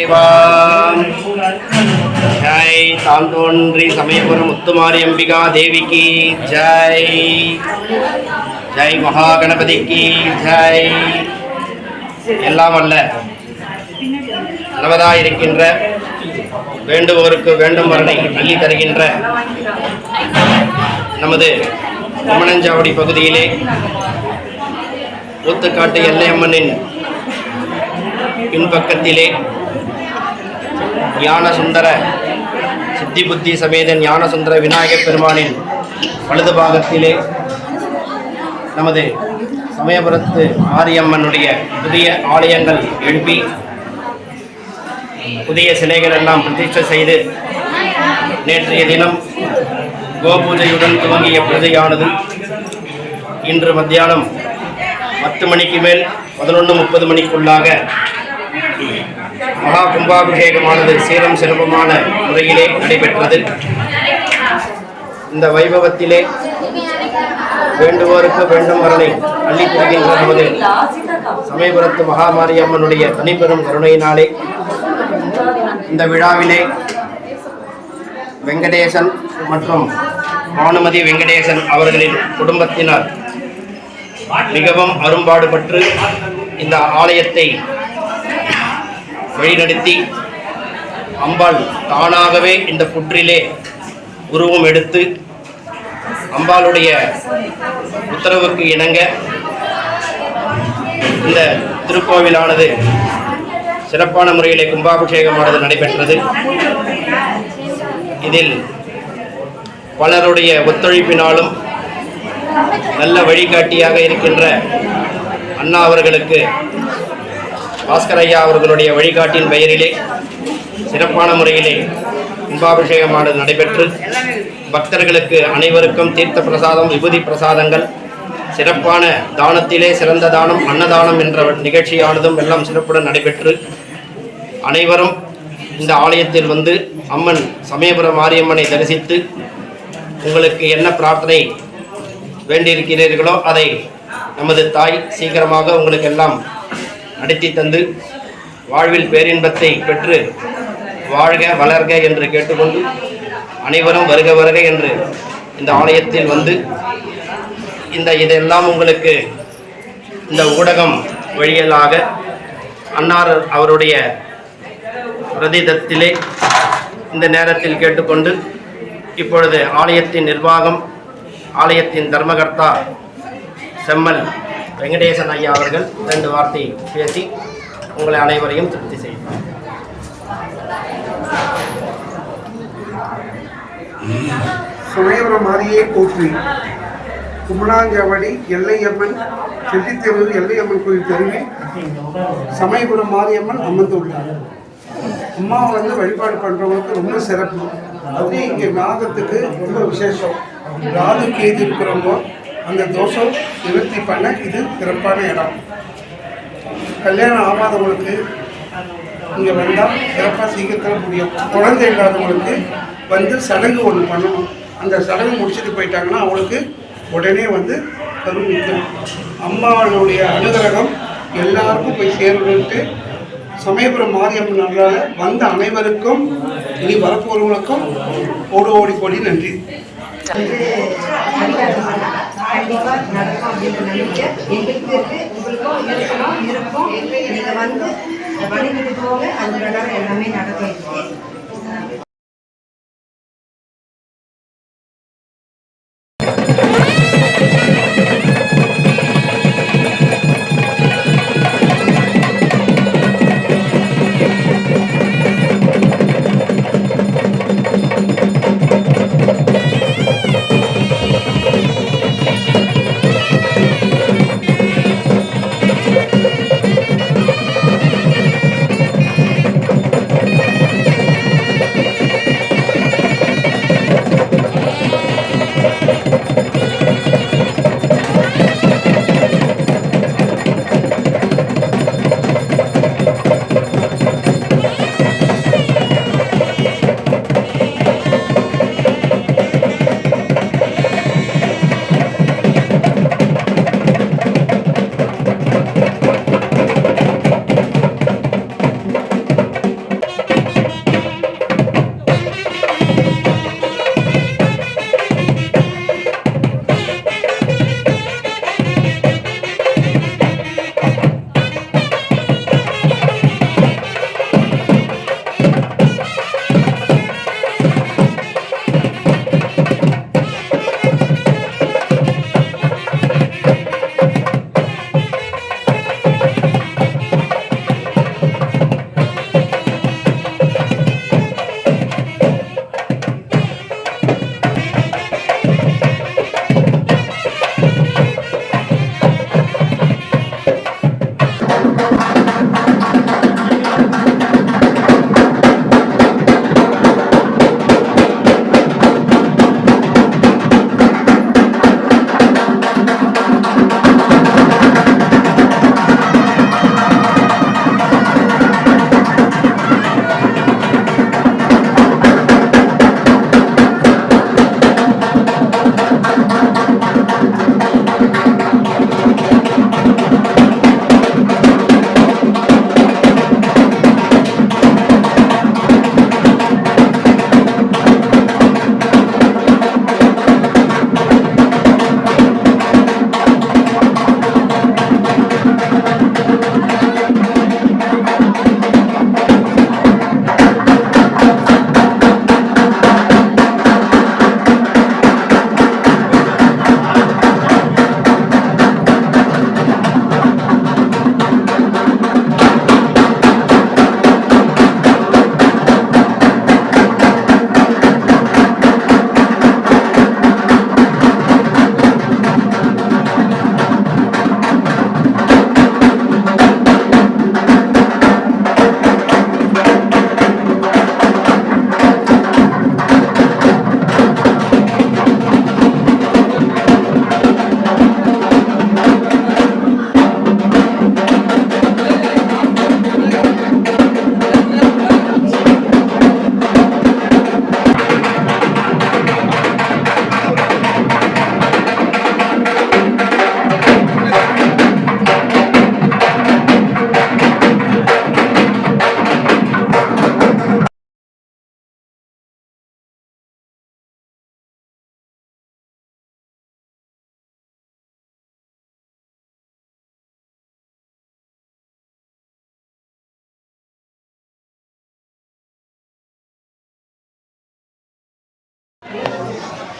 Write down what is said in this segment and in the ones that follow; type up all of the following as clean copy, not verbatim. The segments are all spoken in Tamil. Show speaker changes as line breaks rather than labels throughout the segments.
தேவா ஜெய். தாந்தோன்றி சமயபுரம் முத்துமாரி அம்பிகா தேவிக்கு ஜெய். ஜெய் மகா கணபதிக்கு ஜெய். எல்லாம் அல்ல நமதாயிருக்கின்ற வேண்டுவோருக்கு வேண்டும் வரனை அள்ளி தருகின்ற நமது குமணஞ்சாவடி பகுதியிலே ஊத்துக்காட்டு எல்லையம்மனின் பின்பக்கத்திலே ஞானசுந்தர சித்தி புத்தி சமேதன் ஞானசுந்தர விநாயகப் பெருமானின் வலது பாகத்திலே நமது சமயபுரத்து மாரியம்மனுடைய புதிய ஆலயங்கள் எழுப்பி புதிய சிலைகள் எல்லாம் பிரதிஷ்டை செய்து நேற்றைய தினம் கோபூஜையுடன் துவங்கிய பூஜையானது இன்று மத்தியானம் 10 மணிக்கு மேல் 11:30 மணிக்குள்ளாக மகா கும்பாபிஷேகமானது சீரம் சிறப்பமான முறையிலே நடைபெற்றது. இந்த வைபவத்திலே வேண்டுவோருக்கு வேண்டும் வரனை அள்ளி தருகின்ற நமது சமயபுரத்து மகாமாரியம்மனுடைய தனிப்பெரும் கருணையினாலே இந்த விழாவிலே வெங்கடேசன் மற்றும் பானுமதி வெங்கடேசன் அவர்களின் குடும்பத்தினர் மிகவும் அரும்பாடுபட்டு இந்த ஆலயத்தை வழிநடத்தி அம்பாள் தானாகவே இந்த புற்றிலே உருவம் எடுத்து அம்பாளுடைய உத்தரவுக்கு இணங்க இந்த திருக்கோவிலானது சிறப்பான முறையிலே கும்பாபிஷேகமானது நடைபெற்றது. இதில் பலருடைய ஒத்துழைப்பினாலும் நல்ல வழிகாட்டியாக இருக்கின்ற அண்ணா அவர்களுக்கு பாஸ்கரையா அவர்களுடைய வழிகாட்டின் பெயரிலே சிறப்பான முறையிலே கும்பாபிஷேகமானது நடைபெற்று பக்தர்களுக்கு அனைவருக்கும் தீர்த்த பிரசாதம் விபூதி பிரசாதங்கள் சிறப்பான தானத்திலே சிறந்த தானம் அன்னதானம் என்ற நிகழ்ச்சியானதும் எல்லாம் சிறப்புடன் நடைபெற்று அனைவரும் இந்த ஆலயத்தில் வந்து அம்மன் சமயபுரம் மாரியம்மனை தரிசித்து உங்களுக்கு என்ன பிரார்த்தனை வேண்டியிருக்கிறீர்களோ அதை நமது தாய் சீக்கிரமாக உங்களுக்கு எல்லாம் நடத்தி தந்து வாழ்வில் பேரின்பத்தை பெற்று வாழ்க வளர்க என்று கேட்டுக்கொண்டு அனைவரும் வருக வருக என்று இந்த ஆலயத்தில் வந்து இதெல்லாம் உங்களுக்கு இந்த ஊடகம் வழியலாக அன்னார் அவருடைய பிரதிதத்திலே இந்த நேரத்தில் கேட்டுக்கொண்டு இப்பொழுது ஆலயத்தின் நிர்வாகம் ஆலயத்தின் தர்மகர்த்தா செம்மல் வெங்கடேசன் ஐயா அவர்கள் 2 வார்த்தை பேசி உங்களை அனைவரையும் திருப்தி செய்வார்.
சமயபுரம் மாரியை போற்றி குமணாஞ்சாவடி எல்லையம்மன் செட்டித்தெரு எல்லையம்மன் கோயில் தெருவில் சமயபுரம் மாரியம்மன் அமர்ந்துள்ளார். அம்மாவை வந்து வழிபாடு பண்ணுறவங்களுக்கு ரொம்ப சிறப்பு. அது இங்கே நாகத்துக்கு ரொம்ப விசேஷம். ராகு கேது இருக்கிறவங்க அந்த தோஷம் நிவர்த்தி பண்ண இது சிறப்பான இடம். கல்யாணம் ஆகாதவங்களுக்கு இங்கே வந்தால் சிறப்பாக சீக்கிரத்தில் முடியும். குழந்தை இல்லாதவங்களுக்கு வந்து சடங்கு ஒன்று பண்ணணும். அந்த சடங்கு முடிச்சுட்டு போயிட்டாங்கன்னா அவங்களுக்கு உடனே வந்து கருமிக்கும். அம்மாவுடைய அனுகிரகம் எல்லாருக்கும் போய் சேரணுன்ட்டு சமயபுரம் மாரியம்மன் நல்லால வந்த அனைவருக்கும் இனி வரப்போறவங்களுக்கும் ஓடி போடி நன்றி.
கண்டிப்பாக நடக்கும் அப்படின்ற நம்பிக்கை எங்களுக்கு இருக்குது, உங்களுக்கும் இருக்கும். இதை வந்து வழிபட்டு போக அது பிரகாரம் எல்லாமே நடக்கும்.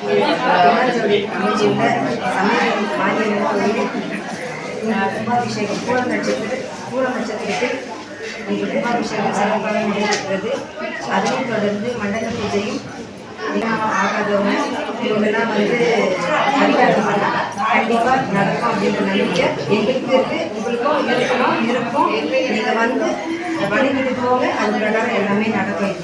திருவாரூரில் அமைந்துள்ள சமய மாரியம்மன் கோயில் கும்பாபிஷேகம் பூர நட்சத்திரத்தில் இந்த கும்பாபிஷேகம் சிறப்பாக நடைபெற்றது. அதனைத் தொடர்ந்து மண்டல பூஜையும் ஆகாதவங்க இவங்கெல்லாம் வழிபாடு கண்டிப்பாக நடக்கும் அப்படின்ற நம்பிக்கை எங்களுக்கு இருக்குது. உங்களுக்கும் இருக்கும். நீங்கள் வழிபட்டு போக அது பிரகாரம் எல்லாமே நடக்கும்.